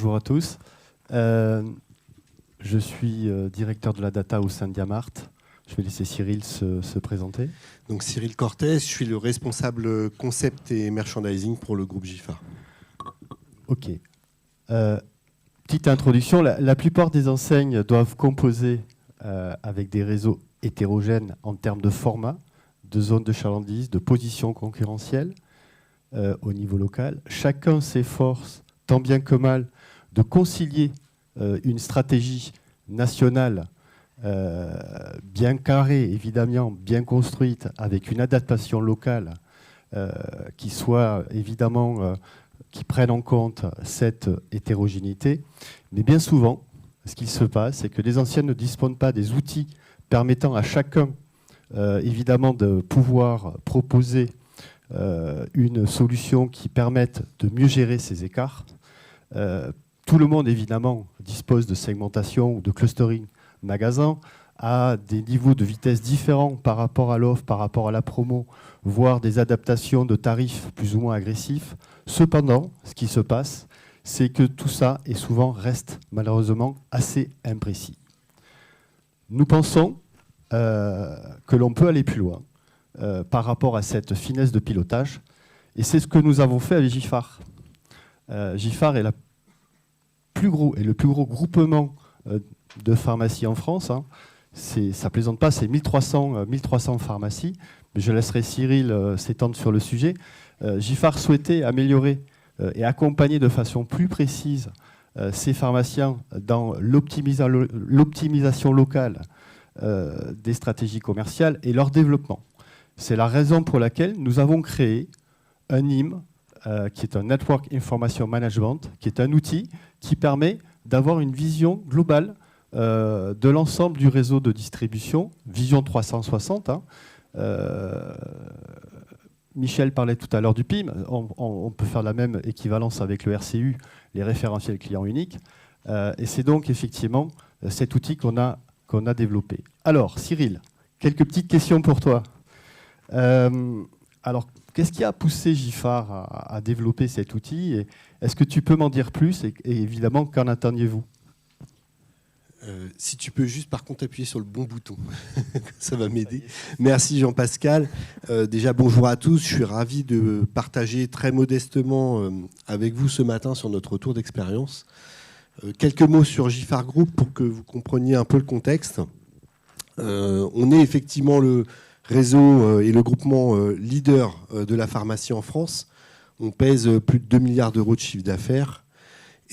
bonjour à tous. Je suis directeur de la data au sein de Diamart. Je vais laisser Cyril se présenter. Donc Cyril Cortès, je suis le responsable concept et merchandising pour le groupe Giffard. Ok. Petite introduction, la plupart des enseignes doivent composer avec des réseaux hétérogènes en termes de format, de zone de chalandise, de position concurrentielle au niveau local. Chacun s'efforce, tant bien que mal, de concilier une stratégie nationale bien carrée, évidemment, bien construite, avec une adaptation locale qui soit évidemment, qui prenne en compte cette hétérogénéité. Mais bien souvent, ce qu'il se passe, c'est que les anciennes ne disposent pas des outils permettant à chacun, évidemment, de pouvoir proposer une solution qui permette de mieux gérer ces écarts. Tout le monde, évidemment, dispose de segmentation ou de clustering magasin à des niveaux de vitesse différents par rapport à l'offre, par rapport à la promo, voire des adaptations de tarifs plus ou moins agressifs. Cependant, ce qui se passe, c'est que tout ça est souvent reste malheureusement assez imprécis. Nous pensons que l'on peut aller plus loin par rapport à cette finesse de pilotage, et c'est ce que nous avons fait avec Giffard. Giffard est le plus gros groupement de pharmacies en France. Hein. Ça ne plaisante pas, c'est 1300 pharmacies. Mais je laisserai Cyril s'étendre sur le sujet. Giffard souhaitait améliorer et accompagner de façon plus précise ces pharmaciens dans l'optimisation locale des stratégies commerciales et leur développement. C'est la raison pour laquelle nous avons créé un NIM, qui est un Network Information Management, qui est un outil qui permet d'avoir une vision globale de l'ensemble du réseau de distribution, vision 360. Hein. Michel parlait tout à l'heure du PIM, on peut faire la même équivalence avec le RCU, les référentiels clients uniques, et c'est donc effectivement cet outil qu'on a développé. Alors, Cyril, quelques petites questions pour toi. Alors, qu'est-ce qui a poussé Giffard à développer cet outil? Et est-ce que tu peux m'en dire plus? Et évidemment, qu'en attendiez-vous? Si tu peux juste par contre appuyer sur le bon bouton, ça va m'aider. Merci Jean-Pascal. Déjà bonjour à tous, je suis ravi de partager très modestement avec vous ce matin sur notre retour d'expérience. Quelques mots sur Giffard Group pour que vous compreniez un peu le contexte. On est effectivement le réseau et le groupement leader de la pharmacie en France. On pèse plus de 2 milliards d'euros de chiffre d'affaires.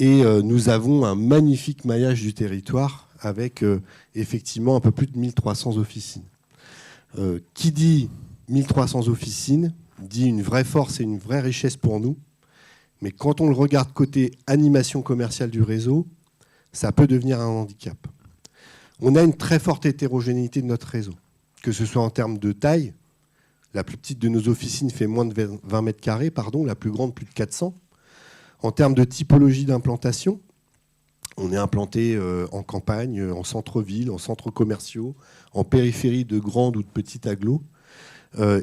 Et nous avons un magnifique maillage du territoire avec effectivement un peu plus de 1300 officines. Qui dit 1300 officines dit une vraie force et une vraie richesse pour nous. Mais quand on le regarde côté animation commerciale du réseau, ça peut devenir un handicap. On a une très forte hétérogénéité de notre réseau, que ce soit en termes de taille. La plus petite de nos officines fait moins de 20 mètres carrés, la plus grande plus de 400. En termes de typologie d'implantation, on est implanté en campagne, en centre-ville, en centres commerciaux, en périphérie de grandes ou de petites agglos.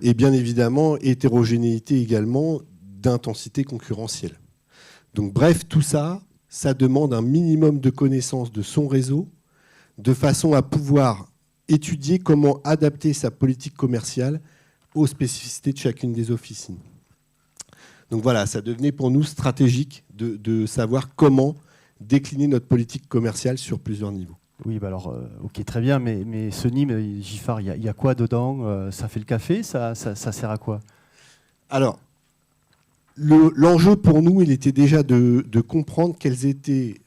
Et bien évidemment, hétérogénéité également d'intensité concurrentielle. Donc bref, tout ça, ça demande un minimum de connaissance de son réseau, de façon à pouvoir étudier comment adapter sa politique commerciale aux spécificités de chacune des officines. Donc voilà, ça devenait pour nous stratégique de savoir comment décliner notre politique commerciale sur plusieurs niveaux. Oui, bah alors, ok, très bien, mais ce NIM, Giffard, il y a quoi dedans? Ça fait le café? Ça sert à quoi? Alors, l'enjeu pour nous, il était déjà de comprendre quelles étaient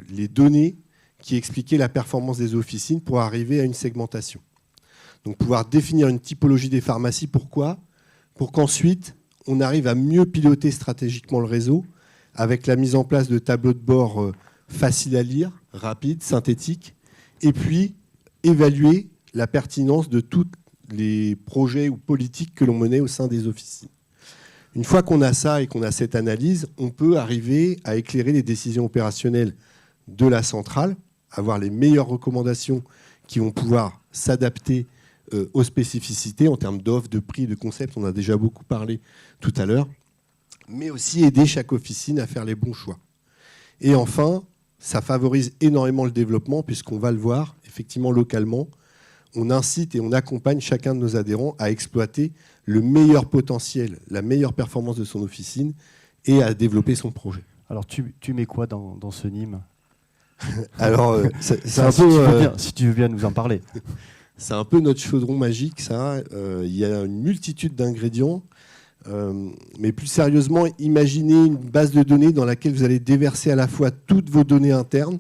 les données qui expliquaient la performance des officines pour arriver à une segmentation. Donc pouvoir définir une typologie des pharmacies, pourquoi? Pour qu'ensuite, on arrive à mieux piloter stratégiquement le réseau avec la mise en place de tableaux de bord faciles à lire, rapides, synthétiques, et puis évaluer la pertinence de tous les projets ou politiques que l'on menait au sein des officines. Une fois qu'on a ça et qu'on a cette analyse, on peut arriver à éclairer les décisions opérationnelles de la centrale, avoir les meilleures recommandations qui vont pouvoir s'adapter aux spécificités en termes d'offres, de prix, de concepts. On a déjà beaucoup parlé tout à l'heure. Mais aussi aider chaque officine à faire les bons choix. Et enfin, ça favorise énormément le développement puisqu'on va le voir, effectivement, localement, on incite et on accompagne chacun de nos adhérents à exploiter le meilleur potentiel, la meilleure performance de son officine et à développer son projet. Alors, tu mets quoi dans ce NIM? Alors, c'est un si peu... si tu veux bien nous en parler. C'est un peu notre chaudron magique, ça. Il y a une multitude d'ingrédients. Mais plus sérieusement, imaginez une base de données dans laquelle vous allez déverser à la fois toutes vos données internes,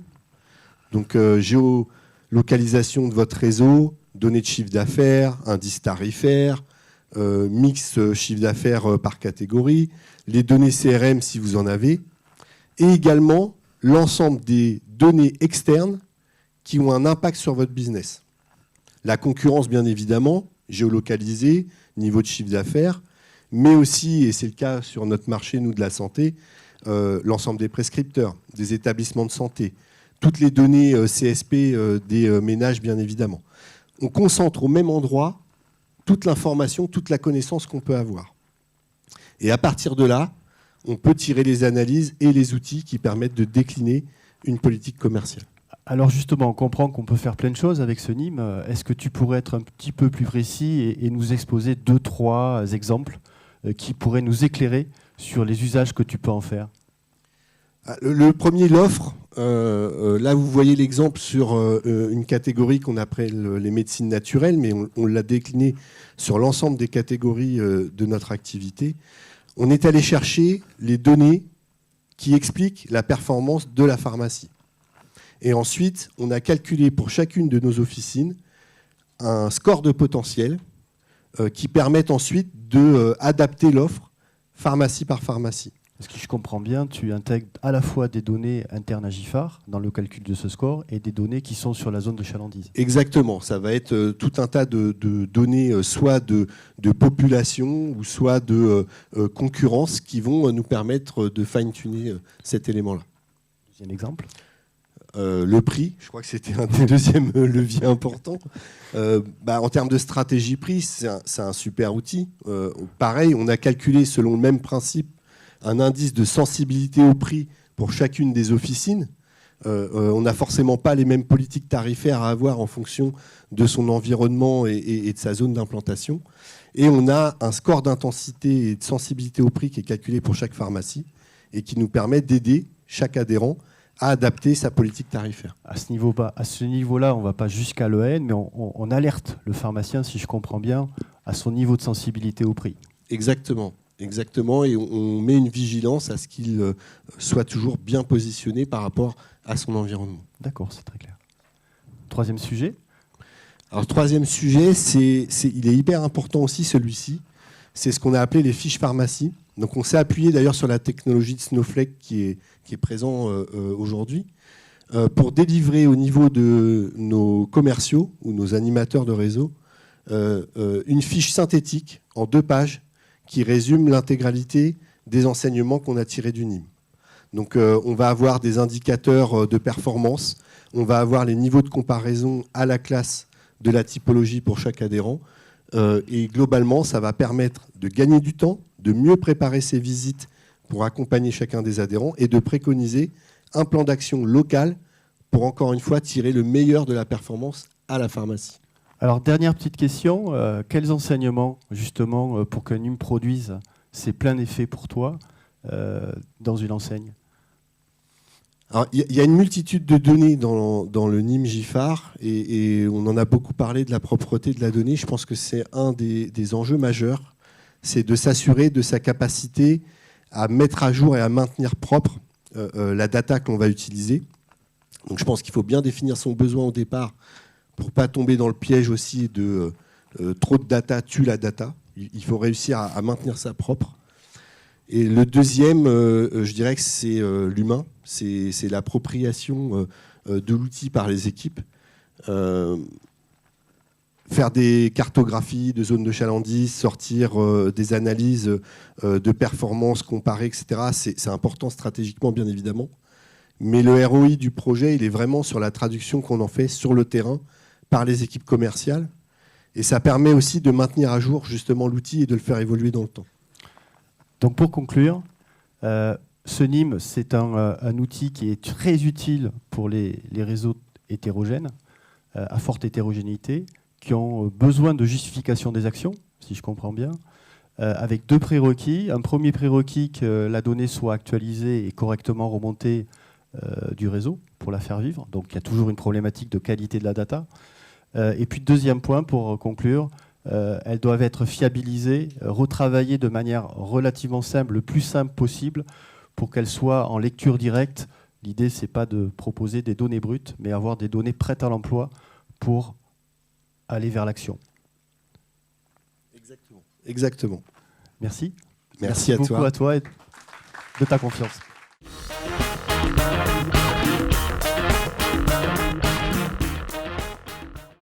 donc géolocalisation de votre réseau, données de chiffre d'affaires, indice tarifaire, mix chiffre d'affaires par catégorie, les données CRM si vous en avez, et également l'ensemble des données externes qui ont un impact sur votre business. La concurrence, bien évidemment, géolocalisée, niveau de chiffre d'affaires, mais aussi, et c'est le cas sur notre marché, nous, de la santé, l'ensemble des prescripteurs, des établissements de santé, toutes les données CSP des ménages, bien évidemment. On concentre au même endroit toute l'information, toute la connaissance qu'on peut avoir. Et à partir de là, on peut tirer les analyses et les outils qui permettent de décliner une politique commerciale. Alors justement, on comprend qu'on peut faire plein de choses avec ce NIM. Est-ce que tu pourrais être un petit peu plus précis et nous exposer 2-3 exemples qui pourraient nous éclairer sur les usages que tu peux en faire? Le premier, l'offre. Là, vous voyez l'exemple sur une catégorie qu'on appelle les médecines naturelles, mais on l'a décliné sur l'ensemble des catégories de notre activité. On est allé chercher les données qui expliquent la performance de la pharmacie. Et ensuite, on a calculé pour chacune de nos officines un score de potentiel qui permet ensuite d'adapter l'offre pharmacie par pharmacie. Est-ce que je comprends bien, tu intègres à la fois des données internes à GIFAR dans le calcul de ce score et des données qui sont sur la zone de chalandise? Exactement, ça va être tout un tas de données, soit de population ou soit de concurrence qui vont nous permettre de fine-tuner cet élément-là. Deuxième exemple. Le prix, je crois que c'était un des deuxièmes leviers importants. En termes de stratégie prix, c'est un super outil. Pareil, on a calculé selon le même principe un indice de sensibilité au prix pour chacune des officines. On n'a forcément pas les mêmes politiques tarifaires à avoir en fonction de son environnement et de sa zone d'implantation. Et on a un score d'intensité et de sensibilité au prix qui est calculé pour chaque pharmacie et qui nous permet d'aider chaque adhérent à adapter sa politique tarifaire. À ce niveau-là, on ne va pas jusqu'à l'EN, mais on alerte le pharmacien, si je comprends bien, à son niveau de sensibilité au prix. Exactement. Exactement, et on met une vigilance à ce qu'il soit toujours bien positionné par rapport à son environnement. D'accord, c'est très clair. Troisième sujet. Alors, troisième sujet, il est hyper important aussi, celui-ci. C'est ce qu'on a appelé les fiches pharmacie. Donc, on s'est appuyé d'ailleurs sur la technologie de Snowflake qui est présent aujourd'hui pour délivrer au niveau de nos commerciaux ou nos animateurs de réseau une fiche synthétique en 2 pages qui résume l'intégralité des enseignements qu'on a tirés du NIM. Donc on va avoir des indicateurs de performance, on va avoir les niveaux de comparaison à la classe de la typologie pour chaque adhérent, et globalement, ça va permettre de gagner du temps, de mieux préparer ses visites pour accompagner chacun des adhérents et de préconiser un plan d'action local pour, encore une fois, tirer le meilleur de la performance à la pharmacie. Alors, dernière petite question, quels enseignements, justement, pour que NIM produise ces pleins effets pour toi dans une enseigne? Alors, il y a une multitude de données dans le NIM GIFAR et on en a beaucoup parlé de la propreté de la donnée. Je pense que c'est un des enjeux majeurs, c'est de s'assurer de sa capacité à mettre à jour et à maintenir propre la data que l'on va utiliser. Donc je pense qu'il faut bien définir son besoin au départ pour ne pas tomber dans le piège aussi de trop de data tue la data. Il faut réussir à maintenir ça propre. Et le deuxième, je dirais que c'est l'humain, c'est l'appropriation de l'outil par les équipes. Faire des cartographies de zones de chalandise, sortir des analyses de performance comparées, etc. C'est important stratégiquement, bien évidemment. Mais le ROI du projet, il est vraiment sur la traduction qu'on en fait sur le terrain par les équipes commerciales. Et ça permet aussi de maintenir à jour justement l'outil et de le faire évoluer dans le temps. Donc pour conclure, Ce NIM, c'est un outil qui est très utile pour les réseaux hétérogènes, à forte hétérogénéité, qui ont besoin de justification des actions, si je comprends bien, avec 2 prérequis. Un premier prérequis, que la donnée soit actualisée et correctement remontée du réseau pour la faire vivre. Donc il y a toujours une problématique de qualité de la data. Et puis deuxième point, pour conclure, elles doivent être fiabilisées, retravaillées de manière relativement simple, le plus simple possible, pour qu'elles soient en lecture directe. L'idée, ce n'est pas de proposer des données brutes, mais avoir des données prêtes à l'emploi pour aller vers l'action. Exactement. Merci. Merci à beaucoup toi. à toi et de ta confiance.